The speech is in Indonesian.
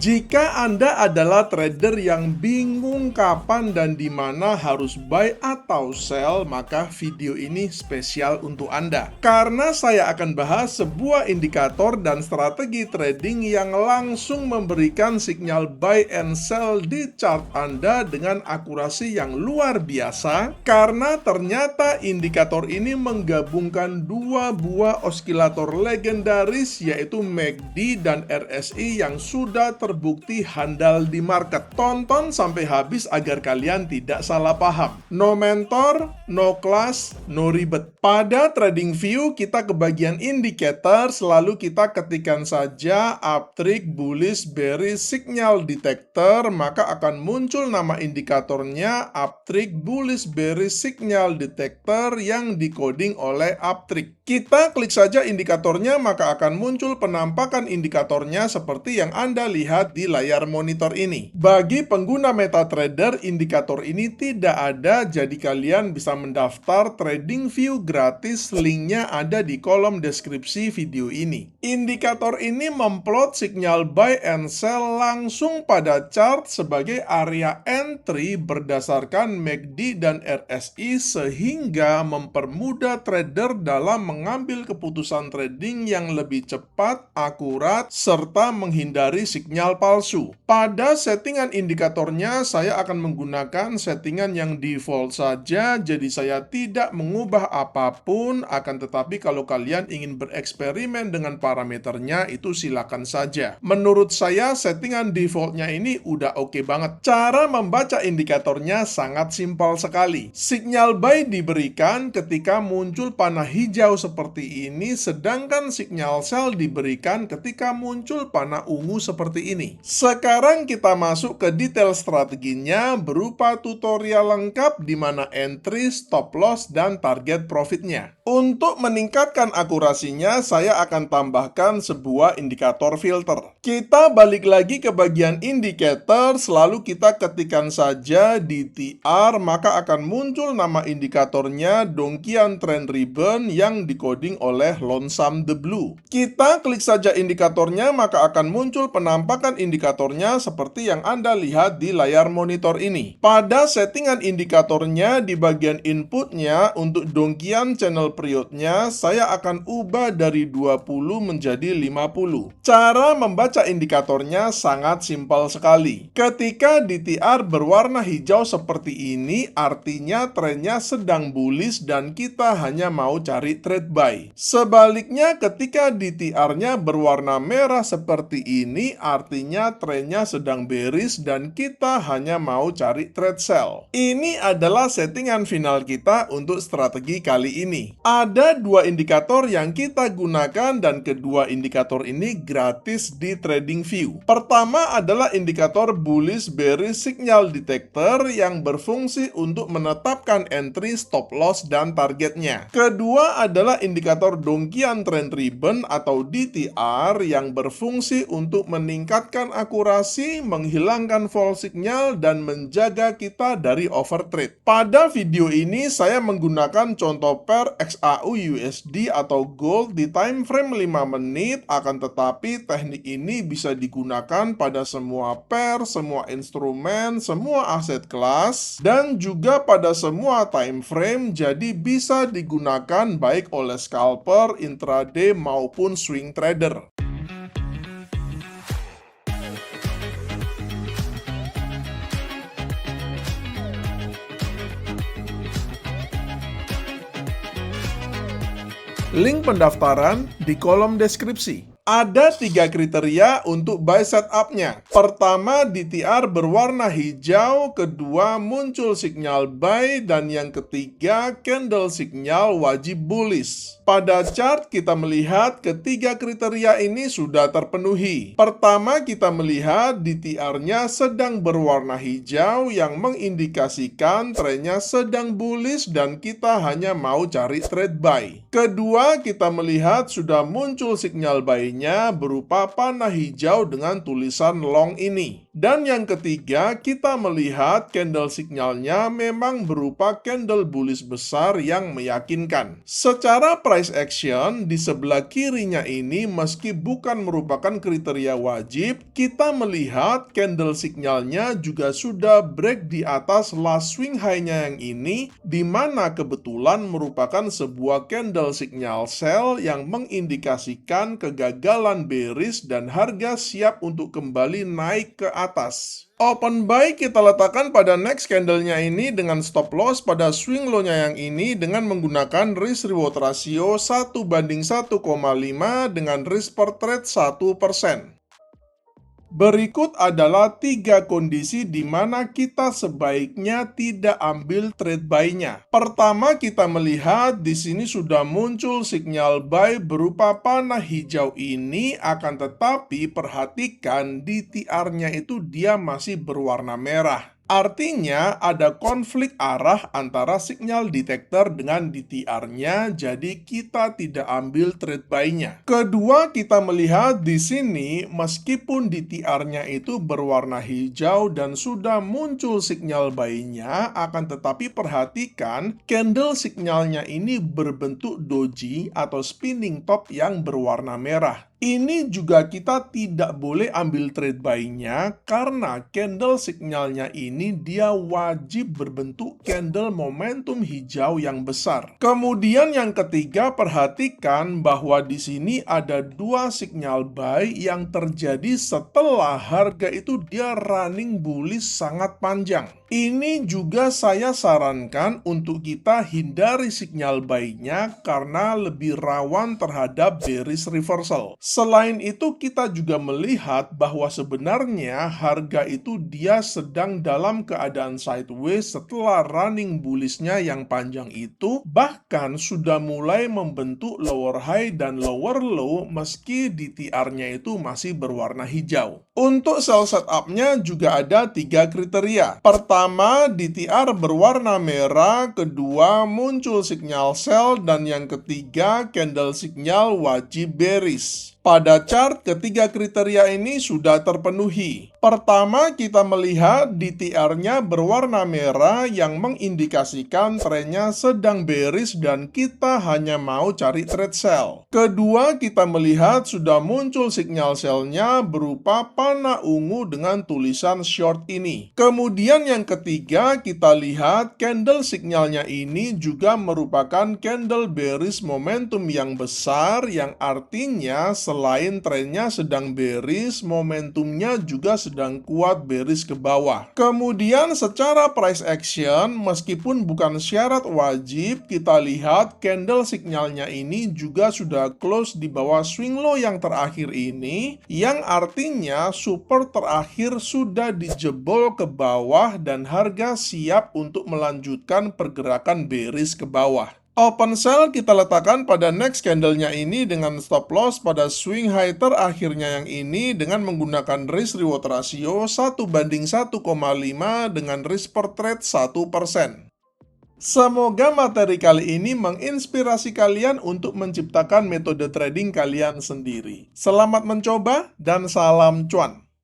Jika Anda adalah trader yang bingung kapan dan di mana harus buy atau sell, maka video ini spesial untuk Anda. Karena saya akan bahas sebuah indikator dan strategi trading yang langsung memberikan sinyal buy and sell di chart Anda dengan akurasi yang luar biasa, karena ternyata indikator ini menggabungkan dua buah oskilator legendaris yaitu MACD dan RSI yang sudah terbukti handal di market. Tonton sampai habis agar kalian tidak salah paham. No mentor, no class, no ribet. Pada TradingView kita ke bagian indikator, selalu kita ketikkan saja uptrend, bullish, bearish, signal detector, maka akan muncul nama indikatornya uptrend, bullish, bearish, signal detector yang dikoding oleh uptrend. Kita klik saja indikatornya, maka akan muncul penampakan indikatornya seperti yang Anda lihat di layar monitor ini. Bagi pengguna MetaTrader, indikator ini tidak ada, jadi kalian bisa mendaftar TradingView gratis, linknya ada di kolom deskripsi video ini. Indikator ini memplot sinyal buy and sell langsung pada chart sebagai area entry berdasarkan MACD dan RSI sehingga mempermudah trader dalam mengambil keputusan trading yang lebih cepat, akurat, serta menghindari sinyal palsu. Pada settingan indikatornya, saya akan menggunakan settingan yang default saja, jadi saya tidak mengubah apapun, akan tetapi kalau kalian ingin bereksperimen dengan parameternya, itu silakan saja. Menurut saya, settingan defaultnya ini udah oke banget. Cara membaca indikatornya sangat simpel sekali. Sinyal buy diberikan ketika muncul panah hijau seperti ini, sedangkan sinyal sell diberikan ketika muncul panah ungu seperti ini. Sekarang kita masuk ke detail strateginya berupa tutorial lengkap di mana entry, stop loss, dan target profitnya. Untuk meningkatkan akurasinya, saya akan tambahkan sebuah indikator filter. Kita balik lagi ke bagian indikator, selalu kita ketikkan saja DTR, maka akan muncul nama indikatornya Donchian Trend Ribbon yang dikoding oleh Lonesome the Blue. Kita klik saja indikatornya, maka akan muncul penampakan indikatornya seperti yang Anda lihat di layar monitor ini. Pada settingan indikatornya di bagian inputnya untuk Donchian channel periodnya, saya akan ubah dari 20 menjadi 50. Cara membaca indikatornya sangat simpel sekali. Ketika DTR berwarna hijau seperti ini, artinya trennya sedang bullish dan kita hanya mau cari trade buy. Sebaliknya, ketika DTR-nya berwarna merah seperti ini, artinya trennya sedang bearish dan kita hanya mau cari trade sell. Ini adalah settingan final kita untuk strategi kali ini. Ada dua indikator yang kita gunakan dan kedua indikator ini gratis di TradingView. Pertama adalah indikator bullish bearish signal detector yang berfungsi untuk menetapkan entry, stop loss, dan targetnya. Kedua adalah indikator Donchian Trend Ribbon atau DTR yang berfungsi untuk meningkatkan akurasi, menghilangkan false signal, dan menjaga kita dari overtrade. Pada video ini saya menggunakan contoh pair XAU USD atau gold di time frame 5 menit, akan tetapi teknik ini bisa digunakan pada semua pair, semua instrumen, semua aset kelas, dan juga pada semua time frame, jadi bisa digunakan baik oleh scalper, intraday, maupun swing trader. Link pendaftaran di kolom deskripsi. Ada 3 kriteria untuk buy setup-nya. Pertama, DTR berwarna hijau, kedua muncul sinyal buy, dan yang ketiga candle sinyal wajib bullish. Pada chart kita melihat ketiga kriteria ini sudah terpenuhi. Pertama, kita melihat DTR-nya sedang berwarna hijau yang mengindikasikan trennya sedang bullish dan kita hanya mau cari trade buy. Kedua, kita melihat sudah muncul sinyal buy berupa panah hijau dengan tulisan long ini. Dan yang ketiga, kita melihat candle signalnya memang berupa candle bullish besar yang meyakinkan. Secara price action, di sebelah kirinya ini meski bukan merupakan kriteria wajib, kita melihat candle signalnya juga sudah break di atas last swing high-nya yang ini, di mana kebetulan merupakan sebuah candle signal sell yang mengindikasikan kegagalan bearish dan harga siap untuk kembali naik ke atas. Open buy kita letakkan pada next candlenya ini dengan stop loss pada swing low-nya yang ini dengan menggunakan risk reward ratio 1:1,5 dengan risk per trade 1%. Berikut adalah 3 kondisi di mana kita sebaiknya tidak ambil trade buy-nya. Pertama, kita melihat di sini sudah muncul sinyal buy berupa panah hijau ini, akan tetapi perhatikan di TR-nya itu dia masih berwarna merah. Artinya ada konflik arah antara signal detector dengan DTR-nya, jadi kita tidak ambil trade buy-nya. Kedua, kita melihat di sini meskipun DTR-nya itu berwarna hijau dan sudah muncul signal buy-nya, akan tetapi perhatikan candle signalnya ini berbentuk doji atau spinning top yang berwarna merah. Ini juga kita tidak boleh ambil trade buy-nya karena candle signalnya ini dia wajib berbentuk candle momentum hijau yang besar. Kemudian yang ketiga, perhatikan bahwa di sini ada 2 signal buy yang terjadi setelah harga itu dia running bullish sangat panjang. Ini juga saya sarankan untuk kita hindari signal buy-nya karena lebih rawan terhadap bearish reversal. Selain itu, kita juga melihat bahwa sebenarnya harga itu dia sedang dalam keadaan sideways setelah running bullish-nya yang panjang itu, bahkan sudah mulai membentuk lower high dan lower low meski DTR-nya itu masih berwarna hijau. Untuk sell setup-nya juga ada 3 kriteria. Pertama, DTR berwarna merah, kedua muncul sinyal sell, dan yang ketiga candle signal wajib bearish. Pada chart, ketiga kriteria ini sudah terpenuhi. Pertama, kita melihat DTR-nya berwarna merah yang mengindikasikan trennya sedang bearish dan kita hanya mau cari trade sell. Kedua, kita melihat sudah muncul sinyal sell-nya berupa panah ungu dengan tulisan short ini. Kemudian yang ketiga, kita lihat candle signalnya ini juga merupakan candle bearish momentum yang besar, yang artinya selain trennya sedang bearish, momentumnya juga sedang kuat bearish ke bawah. Kemudian secara price action, meskipun bukan syarat wajib, kita lihat candle signalnya ini juga sudah close di bawah swing low yang terakhir ini, yang artinya support terakhir sudah dijebol ke bawah dan harga siap untuk melanjutkan pergerakan bearish ke bawah. Open sell kita letakkan pada next candlenya ini dengan stop loss pada swing high terakhirnya yang ini dengan menggunakan risk reward ratio 1:1,5 dengan risk per trade 1%. Semoga materi kali ini menginspirasi kalian untuk menciptakan metode trading kalian sendiri. Selamat mencoba dan salam cuan!